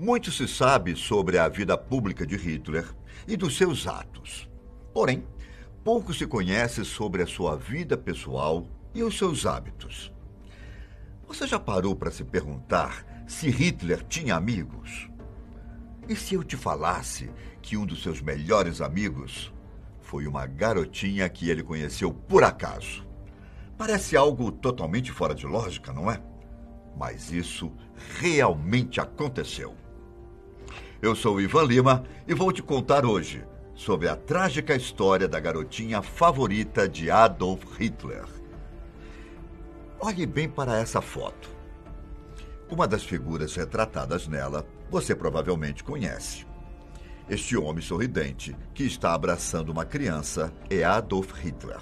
Muito se sabe sobre a vida pública de Hitler e dos seus atos. Porém, pouco se conhece sobre a sua vida pessoal e os seus hábitos. Você já parou para se perguntar se Hitler tinha amigos? E se eu te falasse que um dos seus melhores amigos foi uma garotinha que ele conheceu por acaso? Parece algo totalmente fora de lógica, não é? Mas isso realmente aconteceu. Eu sou o Ivan Lima e vou te contar hoje sobre a trágica história da garotinha favorita de Adolf Hitler. Olhe bem para essa foto. Uma das figuras retratadas nela você provavelmente conhece. Este homem sorridente que está abraçando uma criança é Adolf Hitler.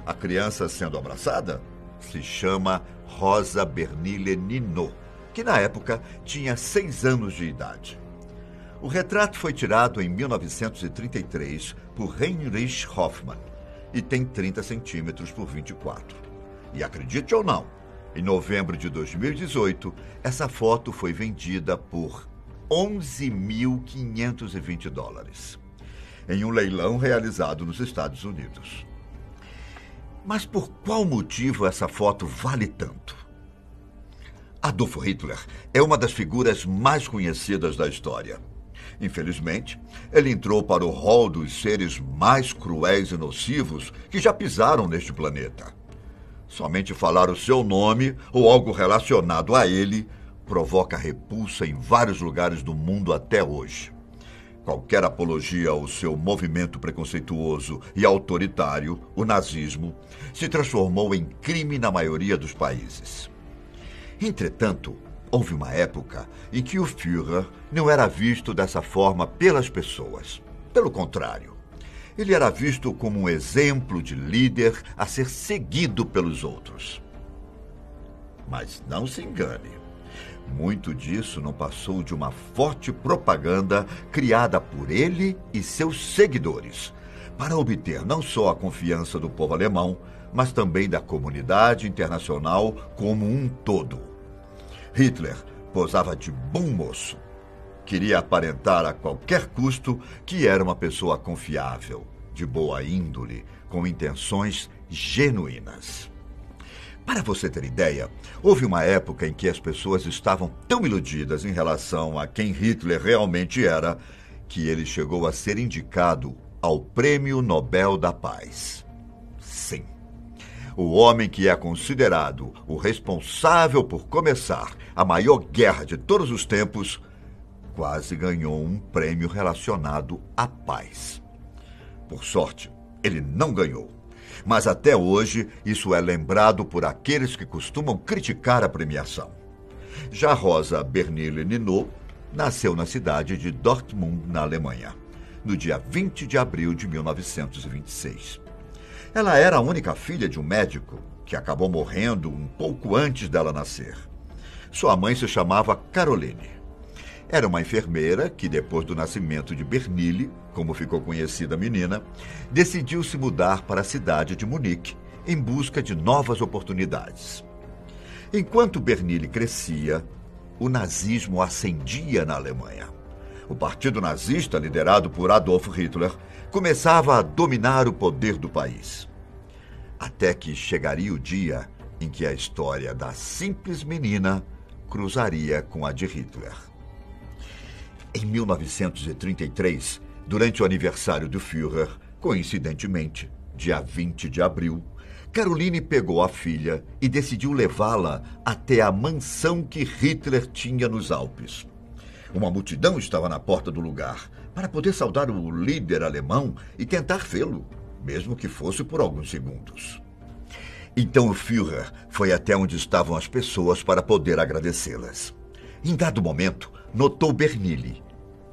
A criança sendo abraçada se chama Rosa Bernille Ninot, que na época tinha 6 anos de idade. O retrato foi tirado em 1933 por Heinrich Hoffmann e tem 30 centímetros por 24. E acredite ou não, em novembro de 2018, essa foto foi vendida por $11.520 em um leilão realizado nos Estados Unidos. Mas por qual motivo essa foto vale tanto? Adolf Hitler é uma das figuras mais conhecidas da história. Infelizmente, ele entrou para o rol dos seres mais cruéis e nocivos que já pisaram neste planeta. Somente falar o seu nome ou algo relacionado a ele provoca repulsa em vários lugares do mundo até hoje. Qualquer apologia ao seu movimento preconceituoso e autoritário, o nazismo, se transformou em crime na maioria dos países. Entretanto, houve uma época em que o Führer não era visto dessa forma pelas pessoas. Pelo contrário, ele era visto como um exemplo de líder a ser seguido pelos outros. Mas não se engane. Muito disso não passou de uma forte propaganda criada por ele e seus seguidores, para obter não só a confiança do povo alemão, mas também da comunidade internacional como um todo. Hitler posava de bom moço. Queria aparentar a qualquer custo que era uma pessoa confiável, de boa índole, com intenções genuínas. Para você ter ideia, houve uma época em que as pessoas estavam tão iludidas em relação a quem Hitler realmente era, que ele chegou a ser indicado ao Prêmio Nobel da Paz. Sim, o homem que é considerado o responsável por começar a maior guerra de todos os tempos, quase ganhou um prêmio relacionado à paz. Por sorte, ele não ganhou. Mas até hoje, isso é lembrado por aqueles que costumam criticar a premiação. Já Rosa Bernille Ninot nasceu na cidade de Dortmund, na Alemanha, no dia 20 de abril de 1926. Ela era a única filha de um médico que acabou morrendo um pouco antes dela nascer. Sua mãe se chamava Caroline. Era uma enfermeira que, depois do nascimento de Bernille, como ficou conhecida a menina, decidiu se mudar para a cidade de Munique em busca de novas oportunidades. Enquanto Bernille crescia, o nazismo ascendia na Alemanha. O partido nazista, liderado por Adolf Hitler, começava a dominar o poder do país. Até que chegaria o dia em que a história da simples menina cruzaria com a de Hitler. Em 1933, durante o aniversário do Führer, coincidentemente, dia 20 de abril, Caroline pegou a filha e decidiu levá-la até a mansão que Hitler tinha nos Alpes. Uma multidão estava na porta do lugar para poder saudar o líder alemão e tentar vê-lo, mesmo que fosse por alguns segundos. Então o Führer foi até onde estavam as pessoas para poder agradecê-las. Em dado momento, notou Bernille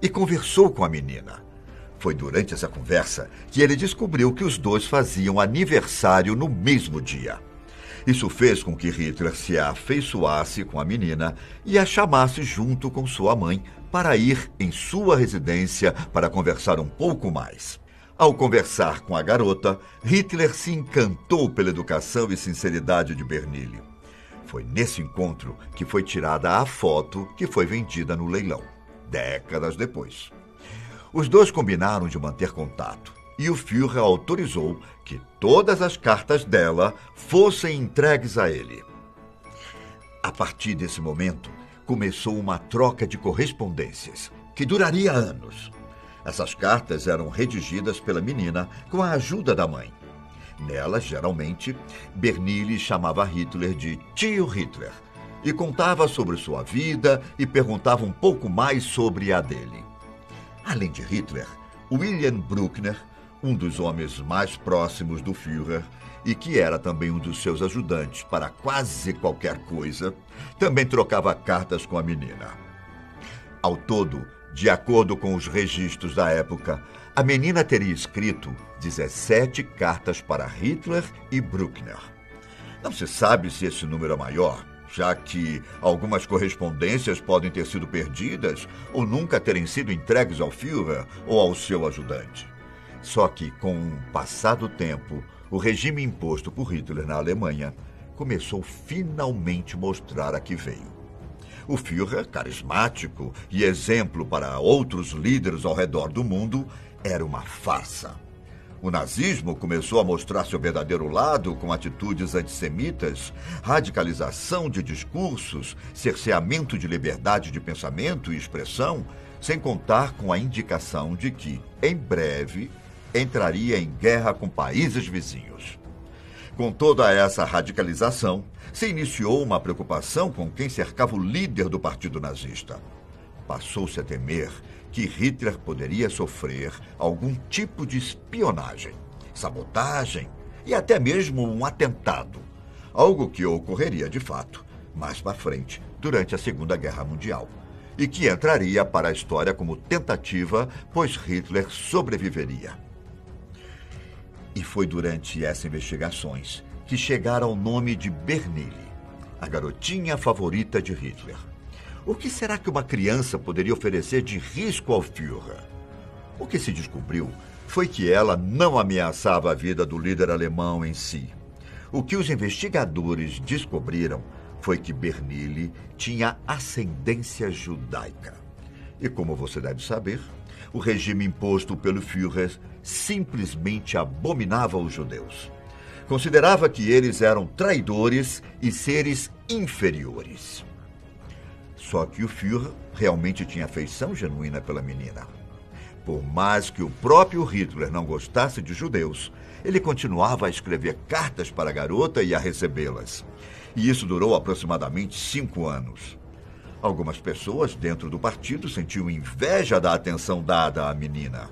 e conversou com a menina. Foi durante essa conversa que ele descobriu que os dois faziam aniversário no mesmo dia. Isso fez com que Hitler se afeiçoasse com a menina e a chamasse junto com sua mãe para ir em sua residência para conversar um pouco mais. Ao conversar com a garota, Hitler se encantou pela educação e sinceridade de Bernille. Foi nesse encontro que foi tirada a foto que foi vendida no leilão, décadas depois. Os dois combinaram de manter contato e o Führer autorizou que todas as cartas dela fossem entregues a ele. A partir desse momento, começou uma troca de correspondências que duraria anos. Essas cartas eram redigidas pela menina com a ajuda da mãe. Nelas, geralmente, Bernini chamava Hitler de tio Hitler e contava sobre sua vida e perguntava um pouco mais sobre a dele. Além de Hitler, William Bruckner, um dos homens mais próximos do Führer e que era também um dos seus ajudantes para quase qualquer coisa, também trocava cartas com a menina. Ao todo, de acordo com os registros da época, a menina teria escrito 17 cartas para Hitler e Bruckner. Não se sabe se esse número é maior, já que algumas correspondências podem ter sido perdidas ou nunca terem sido entregues ao Führer ou ao seu ajudante. Só que, com o passar do tempo, o regime imposto por Hitler na Alemanha começou finalmente a mostrar a que veio. O Führer, carismático e exemplo para outros líderes ao redor do mundo, era uma farsa. O nazismo começou a mostrar seu verdadeiro lado com atitudes antissemitas, radicalização de discursos, cerceamento de liberdade de pensamento e expressão, sem contar com a indicação de que, em breve, entraria em guerra com países vizinhos. Com toda essa radicalização, se iniciou uma preocupação com quem cercava o líder do partido nazista. Passou-se a temer que Hitler poderia sofrer algum tipo de espionagem, sabotagem e até mesmo um atentado, algo que ocorreria de fato mais para frente, durante a Segunda Guerra Mundial, e que entraria para a história como tentativa, pois Hitler sobreviveria. E foi durante essas investigações que chegaram ao nome de Bernini, a garotinha favorita de Hitler. O que será que uma criança poderia oferecer de risco ao Führer? O que se descobriu foi que ela não ameaçava a vida do líder alemão em si. O que os investigadores descobriram foi que Bernini tinha ascendência judaica. E como você deve saber, o regime imposto pelo Führer simplesmente abominava os judeus. Considerava que eles eram traidores e seres inferiores. Só que o Führer realmente tinha afeição genuína pela menina. Por mais que o próprio Hitler não gostasse de judeus, ele continuava a escrever cartas para a garota e a recebê-las. E isso durou aproximadamente 5 anos. Algumas pessoas dentro do partido sentiam inveja da atenção dada à menina.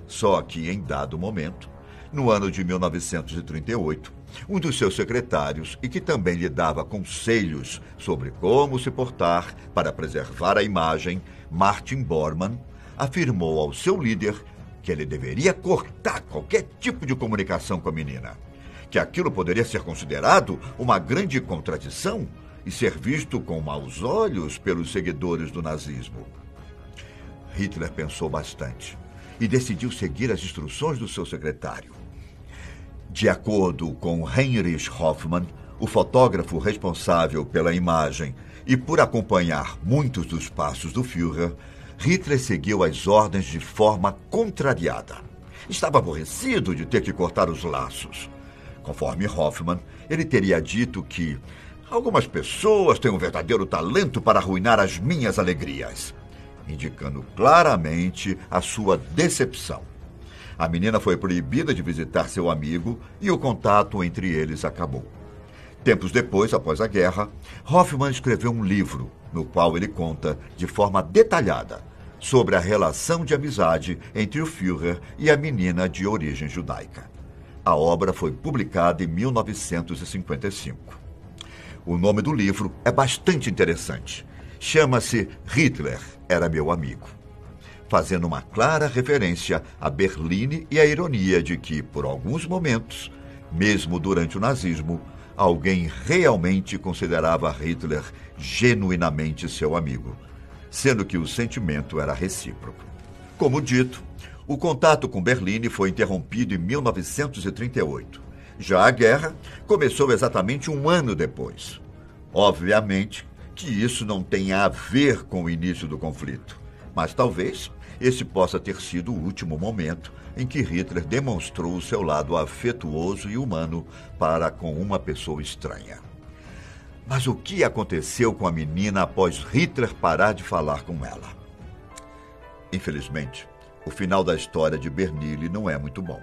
Só que, em dado momento, no ano de 1938, um dos seus secretários, e que também lhe dava conselhos sobre como se portar para preservar a imagem, Martin Bormann, afirmou ao seu líder que ele deveria cortar qualquer tipo de comunicação com a menina, que aquilo poderia ser considerado uma grande contradição e ser visto com maus olhos pelos seguidores do nazismo. Hitler pensou bastante e decidiu seguir as instruções do seu secretário. De acordo com Heinrich Hoffmann, o fotógrafo responsável pela imagem e por acompanhar muitos dos passos do Führer, Hitler seguiu as ordens de forma contrariada. Estava aborrecido de ter que cortar os laços. Conforme Hoffmann, ele teria dito que algumas pessoas têm um verdadeiro talento para arruinar as minhas alegrias, indicando claramente a sua decepção. A menina foi proibida de visitar seu amigo e o contato entre eles acabou. Tempos depois, após a guerra, Hoffmann escreveu um livro no qual ele conta de forma detalhada sobre a relação de amizade entre o Führer e a menina de origem judaica. A obra foi publicada em 1955. O nome do livro é bastante interessante. Chama-se Hitler era meu amigo, fazendo uma clara referência a Berlim e a ironia de que, por alguns momentos, mesmo durante o nazismo, alguém realmente considerava Hitler genuinamente seu amigo, sendo que o sentimento era recíproco. Como dito, o contato com Berlim foi interrompido em 1938. Já a guerra começou exatamente um ano depois. Obviamente que isso não tem a ver com o início do conflito, mas talvez esse possa ter sido o último momento em que Hitler demonstrou o seu lado afetuoso e humano para com uma pessoa estranha. Mas o que aconteceu com a menina após Hitler parar de falar com ela? Infelizmente, o final da história de Bernille não é muito bom.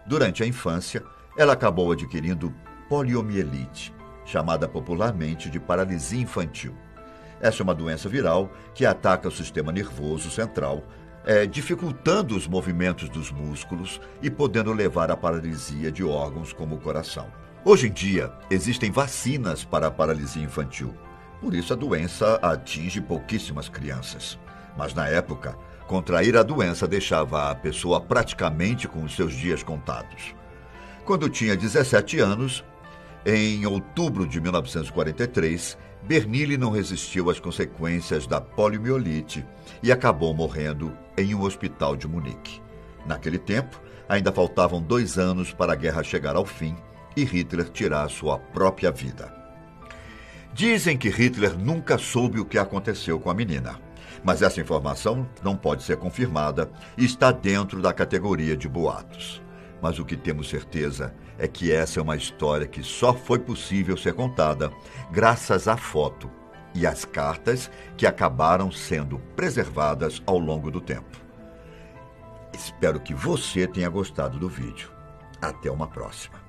Durante a infância, ela acabou adquirindo poliomielite, chamada popularmente de paralisia infantil. Essa é uma doença viral que ataca o sistema nervoso central, dificultando os movimentos dos músculos e podendo levar à paralisia de órgãos como o coração. Hoje em dia, existem vacinas para a paralisia infantil. Por isso, a doença atinge pouquíssimas crianças. Mas, na época, contrair a doença deixava a pessoa praticamente com os seus dias contados. Quando tinha 17 anos, em outubro de 1943, Bernille não resistiu às consequências da poliomielite e acabou morrendo em um hospital de Munique. Naquele tempo, ainda faltavam 2 anos para a guerra chegar ao fim e Hitler tirar sua própria vida. Dizem que Hitler nunca soube o que aconteceu com a menina, mas essa informação não pode ser confirmada e está dentro da categoria de boatos. Mas o que temos certeza é que essa é uma história que só foi possível ser contada graças à foto e às cartas que acabaram sendo preservadas ao longo do tempo. Espero que você tenha gostado do vídeo. Até uma próxima.